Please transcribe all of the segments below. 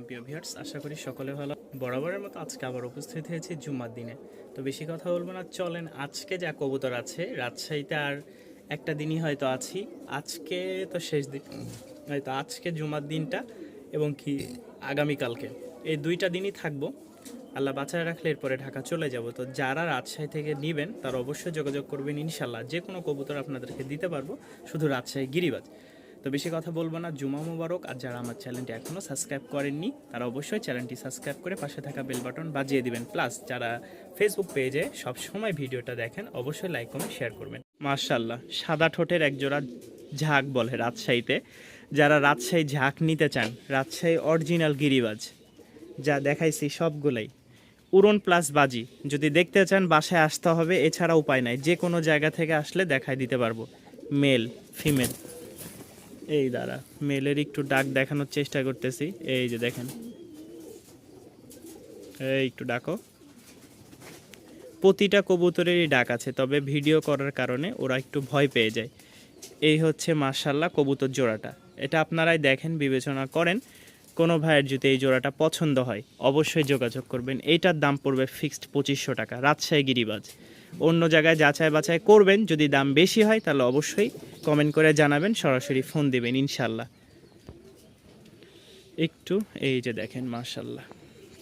প্রিয় ভিউয়ার্স, আশা করি সকলে ভালো। বরাবরের মতো আজকে আবার উপস্থিত হয়েছি জুম্মার দিনে। তো বেশি কথা বলবো না, চলেন আজকে যা কবুতর আছে রাজশাহীতে আর একটা দিনই হয়তো আছি। আজকে তো শেষ দিন, হয়তো আজকে জুম্মার দিনটা এবং কি আগামীকালকে, এই দুইটা দিনই থাকবো। আল্লাহ বাঁচায় রাখলে এরপরে ঢাকা চলে যাব। তো যারা রাজশাহী থেকে নেবেন তারা অবশ্যই যোগাযোগ করবেন, ইনশাল্লাহ যে কোনো কবুতর আপনাদেরকে দিতে পারবো, শুধু রাজশাহী গিরিবাজ। তো বেশি কথা বলবো না, জুমা মুবারক। আর যারা আমার চ্যানেলটি এখনও সাবস্ক্রাইব করেননি তারা অবশ্যই চ্যানেলটি সাবস্ক্রাইব করে পাশে থাকা বেল বাটন বাজিয়ে দিবেন। প্লাস যারা ফেসবুক পেজে সবসময় ভিডিওটা দেখেন অবশ্যই লাইক কমেন্ট শেয়ার করবেন। মাশাআল্লাহ, সাদা ঠোঁটের একজোড়া ঝাঁক বলে রাজশাহীতে। যারা রাজশাহী ঝাঁক নিতে চান, রাজশাহী অরিজিনাল গিরিবাজ যা দেখাইছি সবগুলাই উড়ন প্লাস বাজি, যদি দেখতে চান বাসায় আসতে হবে, এছাড়া উপায় নাই। যে কোনো জায়গা থেকে আসলে দেখাই দিতে পারবো। মেল ফিমেল, এই দ্বারা মেলের একটু ডাক দেখানোর চেষ্টা করতেছি। এই যে দেখেন, এই একটু ডাকো। প্রতিটা কবুতরেরই ডাক আছে, তবে ভিডিও করার কারণে ওরা একটু ভয় পেয়ে যায়। এই হচ্ছে মাশাআল্লাহ কবুতর জোড়াটা, এটা আপনারাই দেখেন, বিবেচনা করেন। কোনো ভাইয়ের যদি এই জোড়াটা পছন্দ হয় অবশ্যই যোগাযোগ করবেন। এইটার দাম পড়বে ফিক্সড 2500 টাকা, রাজশাহী গিরিবাজ। অন্য জায়গায় যাচাই বাছাই করবেন, যদি দাম বেশি হয় তাহলে অবশ্যই কমেন্ট করে জানাবেন, সরাসরি ফোন দিবেন ইনশাল্লাহ। একটু এই যে দেখেন মাশাল্লাহ,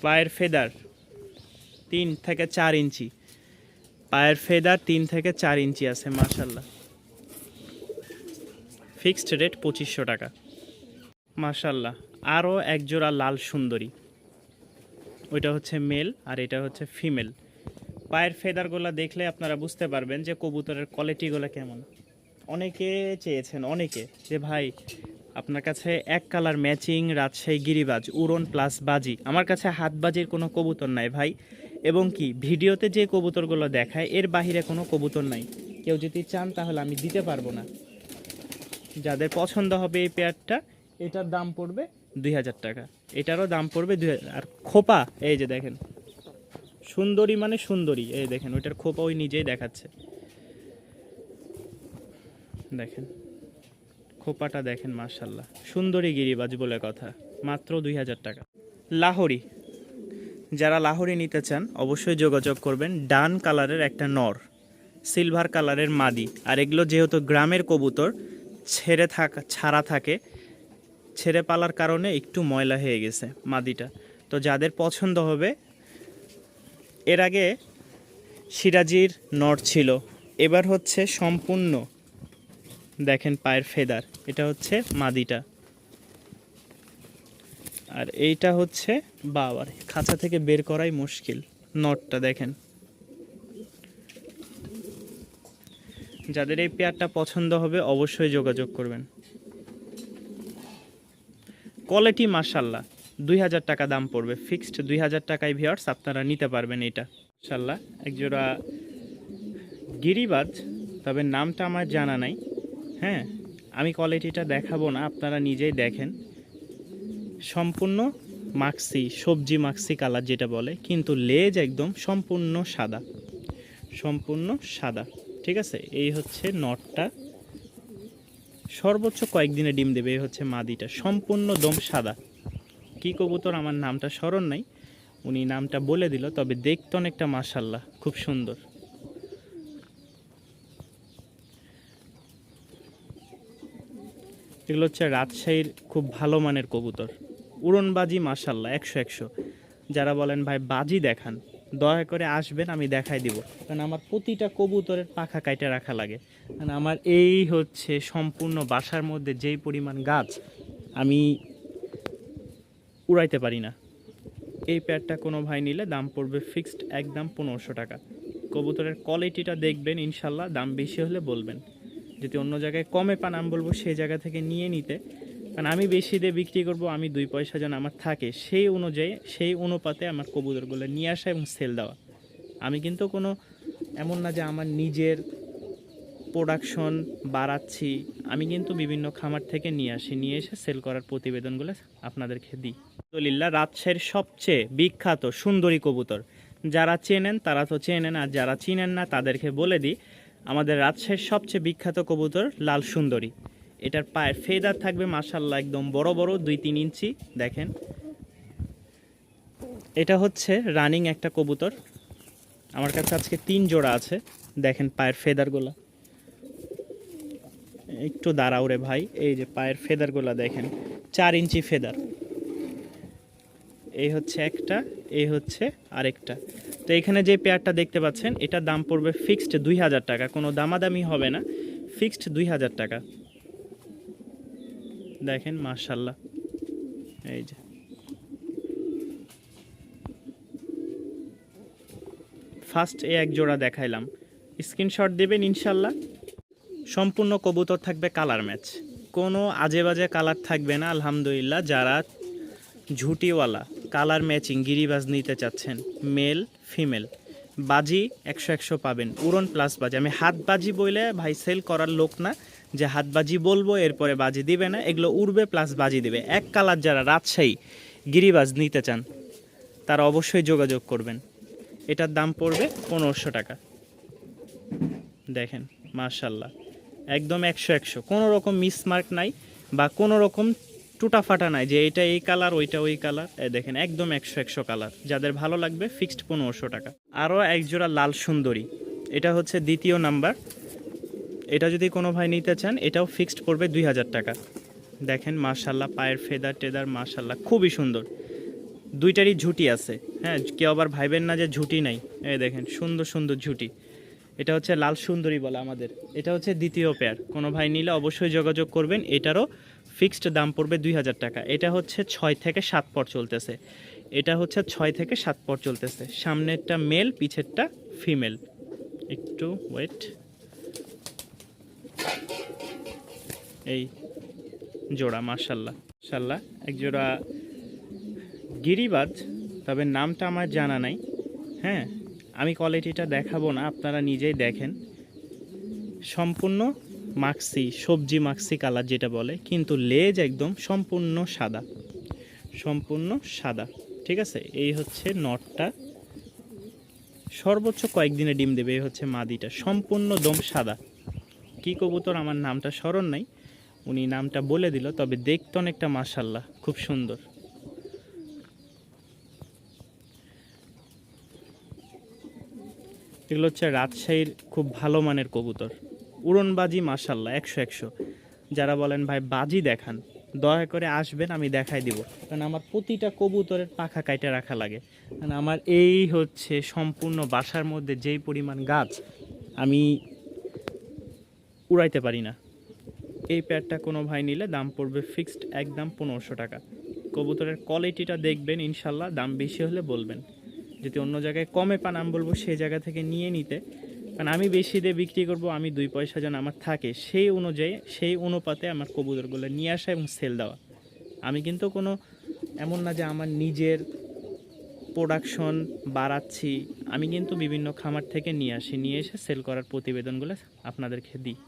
পায়ের ফেদার 3 থেকে 4 ইঞ্চি, পায়ের ফেদার 3 থেকে 4 ইঞ্চি আছে মাশাল্লাহ। ফিক্সড রেট 2500 টাকা। মাশাল্লাহ, আরও এক জোড়া লাল সুন্দরী, ওইটা হচ্ছে মেল আর এটা হচ্ছে ফিমেল। পায়ের ফেদারগুলো দেখলে আপনারা বুঝতে পারবেন যে কবুতরের কোয়ালিটিগুলো কেমন। অনেকে চেয়েছেন, অনেকে যে ভাই আপনার কাছে এক কালার ম্যাচিং রাজশাহী গিরিবাজ উড়ন প্লাস বাজি। আমার কাছে হাত বাজির কোনো কবুতর নাই ভাই, এবং কি ভিডিওতে যে কবুতরগুলো দেখায় এর বাহিরে কোনো কবুতর নাই। কেউ যদি চান তাহলে আমি দিতে পারবো না। যাদের পছন্দ হবে এই পেয়ারটা, এটার দাম পড়বে 2000 টাকা, এটারও দাম পড়বে 2000। আর খোপা এই যে দেখেন, সুন্দরী মানে সুন্দরী, এই দেখেন ওইটার খোপা ওই নিজেই দেখাচ্ছে, দেখেন খোপাটা দেখেন মাশাল্লাহ। সুন্দরী গিরিবাজ বলে কথা, মাত্র 2000 টাকা। লাহোরি, যারা লাহোরি নিতে চান অবশ্যই যোগাযোগ করবেন। ডান কালারের একটা নর, সিলভার কালারের মাদি। আর এগুলো যেহেতু গ্রামের কবুতর, ছাড়া থাকে, ছেড়ে পালার কারণে একটু ময়লা হয়ে গেছে মাদিটা। তো যাদের পছন্দ হবে, এর আগে সিরাজির নর ছিল, এবার হচ্ছে সম্পূর্ণ দেখেন পায়ের ফেদার, এটা হচ্ছে মাদিটা। আর এইটা হচ্ছে বাবার, খাঁচা থেকে বের করাই মুশকিল নটটা দেখেন। যাদের এই পেয়ারটা পছন্দ হবে অবশ্যই যোগাযোগ করবেন। কোয়ালিটি মাশাল্লাহ, 2000 টাকা দাম পড়বে, ফিক্সড 2000 টাকায় ভিউয়ার্স আপনারা নিতে পারবেন এটা মাশাল্লাহ। একজোড়া গিরিবাজ, তবে নামটা আমার জানা নাই। হ্যাঁ, আমি কোয়ালিটিটা দেখাবো না, আপনারা নিজেই দেখেন। সম্পূর্ণ মাক্সি, সবজি মাক্সি কালার যেটা বলে, কিন্তু লেজ একদম সম্পূর্ণ সাদা, সম্পূর্ণ সাদা। ঠিক আছে, এই হচ্ছে নটটা, সর্বোচ্চ কয়েকদিনে ডিম দেবে। এই হচ্ছে মাদিটা, সম্পূর্ণ দম সাদা। কি কবুতর আমার নামটা স্মরণ নাই, উনি নামটা বলে দিল, তবে দেখতে অনেকটা মাশাল্লাহ খুব সুন্দর। এগুলো হচ্ছে রাজশাহীর খুব ভালো মানের কবুতর, উড়নবাজি মাশাল্লাহ 100-100। যারা বলেন ভাই বাজি দেখান, দয়া করে আসবেন, আমি দেখাই দিব। কারণ আমার প্রতিটা কবুতরের পাখা কাইটে রাখা লাগে, কারণ আমার এই হচ্ছে সম্পূর্ণ বাসার মধ্যে যেই পরিমাণ গাছ আমি উড়াইতে পারি না। এই পেয়ারটা কোনো ভাই নিলে দাম পড়বে ফিক্সড একদম 1500 টাকা। কবুতরের কোয়ালিটিটা দেখবেন, ইনশাল্লাহ দাম বেশি হলে বলবেন। যদি অন্য জায়গায় কমে পান আমি বলবো সেই জায়গা থেকে নিয়ে নিতে, কারণ আমি বেশি দিয়ে বিক্রি করব, আমি 2 পয়সা যেন আমার থাকে সেই অনুযায়ী, সেই অনুপাতে আমার কবুতরগুলো নিয়ে আসা এবং সেল দেওয়া। আমি কিন্তু কোনো এমন না যে আমার নিজের প্রোডাকশন বাড়াচ্ছি, আমি কিন্তু বিভিন্ন খামার থেকে নিয়ে আসি, নিয়ে এসে সেল করার প্রতিবেদনগুলো আপনাদেরকে দিই। আলহামদুলিল্লাহ, রাজশাহীর সবচেয়ে বিখ্যাত সুন্দরী কবুতর, যারা চেনেন তারা তো চেনেন, আর যারা চিনেন না তাদেরকে বলে দিই, আমাদের রাজশাহীর সবচেয়ে বিখ্যাত কবুতর লাল সুন্দরী। এটার পায়ের ফেদার থাকবে মাশাল্লাহ একদম বড় বড়, 2-3 ইঞ্চি দেখেন। এটা হচ্ছে রানিং একটা কবুতর, আমার কাছে আজকে 3 জোড়া আছে। দেখেন পায়ের ফেদারগুলো, একটু দাঁড়াও রে ভাই, এই যে পায়ের ফেদারগুলো দেখেন, 4 ইঞ্চি ফেদার। এই হচ্ছে একটা, এই হচ্ছে আরেকটা। তো এখানে যে পেয়ারটা দেখতে পাচ্ছেন এটার দাম পড়বে ফিক্সড 2000 টাকা, কোনো দামাদামি হবে না, ফিক্সড 2000 টাকা। দেখেন মাশাল্লাহ, এই যে ফার্স্ট এই এক জোড়া দেখাইলাম, স্ক্রিনশট দেবেন ইনশাল্লাহ। সম্পূর্ণ কবুতর থাকবে কালার ম্যাচ, কোনো আজে বাজে কালার থাকবে না আলহামদুলিল্লাহ। যারা ঝুটিওয়ালা কালার ম্যাচিং গিরিবাজ নিতে চাচ্ছেন, মেল ফিমেল, বাজি 100 পাবেন, উড়ন প্লাস বাজি। আমি হাত বাজি বলে ভাই সেল করার লোক না, যে হাত বাজি বলবো এরপরে বাজি দিবে না, এগুলো উড়বে প্লাস বাজি দিবে। এক কালার যারা রাজশাহী গিরিবাজ নিতে চান তারা অবশ্যই যোগাযোগ করবেন। এটার দাম পড়বে 1500 টাকা। দেখেন মাশাল্লাহ, একদম 100 কোনো রকম মিসমার্ক নাই বা কোনো রকম টুটা ফাটা নাই যে এটা এই কালার ওইটা ওই কালার। দেখেন একদম 100 কালার, যাদের ভালো লাগবে ফিক্সড 1500 টাকা। আরও এক জোড়া লাল সুন্দরী, এটা হচ্ছে দ্বিতীয় নাম্বার, এটা যদি কোনো ভাই নিতে চান এটাও ফিক্সড পড়বে 2000 টাকা। দেখেন মাশাল্লাহ, পায়ের ফেদার টেদার মাশাল্লাহ খুবই সুন্দর, দুইটারই ঝুটি আছে। হ্যাঁ, কেউ আবার ভাইবেন না যে ঝুটি নাই, এই দেখেন সুন্দর সুন্দর ঝুটি। এটা হচ্ছে লাল সুন্দরী বলে আমাদের, এটা হচ্ছে দ্বিতীয় পেয়ার। কোনো ভাই নিলে অবশ্যই যোগাযোগ করবেন, এটারও ফিক্সড দাম পড়বে 2000 টাকা। এটা হচ্ছে 6 থেকে 7 পর চলতেছে, এটা হচ্ছে 6 থেকে 7 পর চলতেছে। সামনেরটা মেল, পিছেরটা ফিমেল। একটু ওয়েট, এই জোড়া মাশাল্লাহ মাশাল্লাহ, এক জোড়া গিরিবাজ, তবে নামটা আমার জানা নাই। হ্যাঁ, আমি কোয়ালিটিটা দেখাবো না, আপনারা নিজেই দেখেন। সম্পূর্ণ মাক্সি, সবজি মাক্সি কালার যেটা বলে, কিন্তু লেজ একদম সম্পূর্ণ সাদা, সম্পূর্ণ সাদা। ঠিক আছে, এই হচ্ছে নটটা, সর্বোচ্চ কয়েকদিনে ডিম দেবে। এই হচ্ছে মাদিটা, সম্পূর্ণ দম সাদা। কি কবুতর আমার নামটা স্মরণ নাই, উনি নামটা বলে দিল, তবে দেখতে অনেকটা মাশাল্লাহ খুব সুন্দর। এগুলো হচ্ছে রাজশাহীর খুব ভালো মানের কবুতর, উড়নবাজি মাশাল্লাহ 100। যারা বলেন ভাই বাজি দেখান, দয়া করে আসবেন, আমি দেখাই দিব, কারণ আমার প্রতিটা কবুতরের পাখা কাইটে রাখা লাগে। কারণ আমার এই হচ্ছে সম্পূর্ণ বাসার মধ্যে যেই পরিমাণ গাছ আমি উড়াইতে পারি না। এই প্যাডটা কোনো ভাই নিলে দাম পড়বে ফিক্সড একদম 1500 টাকা। কবুতরের কোয়ালিটিটা দেখবেন ইনশাল্লাহ, দাম বেশি হলে বলবেন, যদি অন্য জায়গায় কমে পান আমি বলবো সেই জায়গা থেকে নিয়ে নিতে, কারণ আমি বেশি দিয়ে বিক্রি করব, আমি 2 পয়সা যেন আমার থাকে সেই অনুযায়ী, সেই অনুপাতে আমার কবুতরগুলো নিয়ে আসা এবং সেল দেওয়া। আমি কিন্তু কোনো এমন না যে আমার নিজের প্রোডাকশন বাড়াচ্ছি, আমি কিন্তু বিভিন্ন খামার থেকে নিয়ে আসি, নিয়ে এসে সেল করার প্রতিবেদনগুলো আপনাদেরকে দিই।